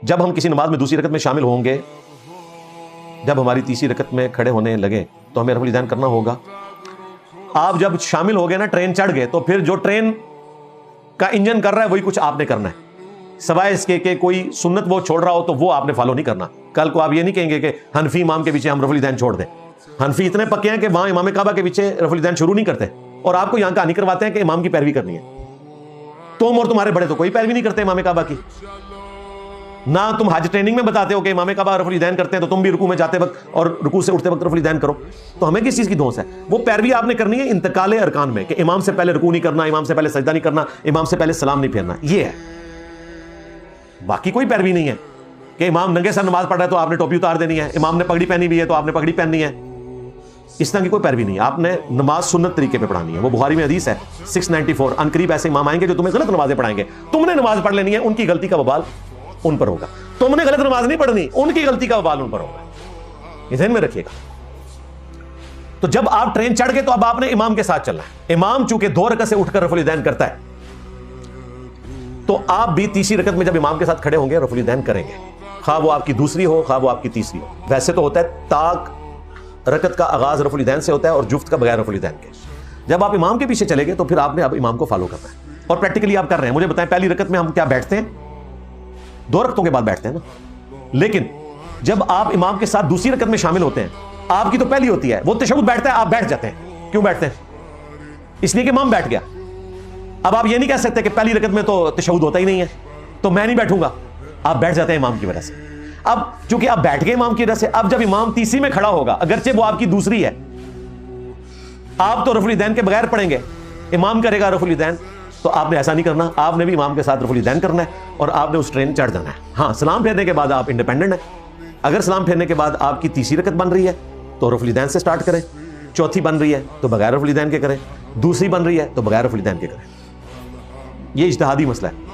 جب ہم کسی نماز میں دوسری رکعت میں شامل ہوں گے، جب ہماری تیسری رکعت میں کھڑے ہونے لگے تو ہمیں رفع الیدین کرنا ہوگا. آپ جب شامل ہو گئے نا، ٹرین چڑھ گئے، تو پھر جو ٹرین کا انجن کر رہا ہے وہی کچھ آپ نے کرنا ہے، سوائے اس کے کہ کوئی سنت وہ چھوڑ رہا ہو تو وہ آپ نے فالو نہیں کرنا. کل کو آپ یہ نہیں کہیں گے کہ حنفی امام کے پیچھے ہم رفع الیدین چھوڑ دیں. حنفی اتنے پکے ہیں کہ وہاں امام کعبہ کے پیچھے رفع الیدین شروع نہیں کرتے، اور آپ کو یہاں کہانی کرواتے ہیں کہ امام کی پیروی کرنی ہے. تم اور تمہارے بڑے تو کوئی پیروی نہیں کرتے امام کعبہ کی. نہ تم حج ٹریننگ میں بتاتے ہو کہ امام کعبہ رفع الیدین کرتے ہیں تو تم بھی رکوع میں جاتے وقت اور رکوع سے اٹھتے وقت رفع الیدین کرو. تو ہمیں کس چیز کی دھونس ہے؟ وہ پیروی آپ نے کرنی ہے انتقال ارکان میں، کہ امام سے پہلے رکوع نہیں کرنا، امام سے پہلے سجدہ نہیں کرنا، امام سے پہلے سلام نہیں پھیرنا. یہ ہے، باقی کوئی پیروی نہیں ہے کہ امام ننگے سر نماز پڑھ رہا ہے تو آپ نے ٹوپی اتار دینی ہے، امام نے پگڑی پہنی ہوئی ہے تو آپ نے پگڑی پہننی ہے. اس طرح کی کوئی پیروی نہیں. آپ نے نماز سنت طریقے پہ پڑھانی ہے. وہ بخاری میں حدیث ہے 694، ان قریب ایسے امام آئیں گے جو تمہیں غلط نمازیں پڑھائیں گے. تم نے نماز پڑھ لینی ہے، ان کی غلطی کا وبال ان پر ہوگا. تم نے غلط نماز نہیں پڑھنی، ان کی غلطی کا وبال ان پر ہوگا. یہ ذہن میں رکھیے گا. تو جب آپ ٹرین چڑھ گئے تو اب آپ نے امام کے ساتھ چلنا ہے. امام چونکہ 2 رکعت سے اٹھ کر رفع الیدین کرتا ہے، تو آپ بھی تیسری رکعت میں جب امام کے ساتھ کھڑے ہوں گے رفع الیدین کریں گے، خواہ وہ آپ کی دوسری ہو خواہ وہ آپ کی تیسری ہو. ویسے تو ہوتا ہے طاق رکعت کا آغاز رفع الیدین سے ہوتا ہے اور جفت کا بغیر رفع الیدین کے. جب آپ امام کے پیچھے چلے گئے تو پھر آپ نے اب امام کو فالو کرنا ہے، اور پریکٹیکلی آپ کر رہے ہیں. مجھے بتائیں پہلی رکعت میں ہم کیا بیٹھتے ہیں؟ 2 رکعتوں کے بعد بیٹھتے ہیں نا. لیکن جب آپ امام کے ساتھ دوسری رکعت میں شامل ہوتے ہیں، آپ کی تو پہلی ہوتی ہے، وہ تشہد بیٹھتا ہے، آپ بیٹھ جاتے ہیں. کیوں بیٹھتے ہیں؟ اس لیے کہ امام بیٹھ گیا. اب آپ یہ نہیں کہہ سکتے کہ پہلی رکعت میں تو تشہد ہوتا ہی نہیں ہے تو میں نہیں بیٹھوں گا. آپ بیٹھ جاتے ہیں امام کی وجہ سے. اب چونکہ آپ بیٹھ گئے امام کی وجہ سے، اب جب امام تیسری میں کھڑا ہوگا، اگرچہ وہ آپ کی دوسری ہے، آپ تو رفع الیدین کے بغیر پڑھیں گے، امام کرے گا رفع الیدین، تو آپ نے ایسا نہیں کرنا. آپ نے بھی امام کے ساتھ رفع الیدین کرنا ہے اور آپ نے اس ٹرین چڑھ جانا ہے. ہاں، سلام پھیرنے کے بعد آپ انڈیپینڈنٹ ہیں. اگر سلام پھیرنے کے بعد آپ کی تیسری رکعت بن رہی ہے تو رفع الیدین سے سٹارٹ کریں، چوتھی بن رہی ہے تو بغیر رفع الیدین کے کریں، دوسری بن رہی ہے تو بغیر رفع الیدین کے کریں. یہ اجتہادی مسئلہ ہے.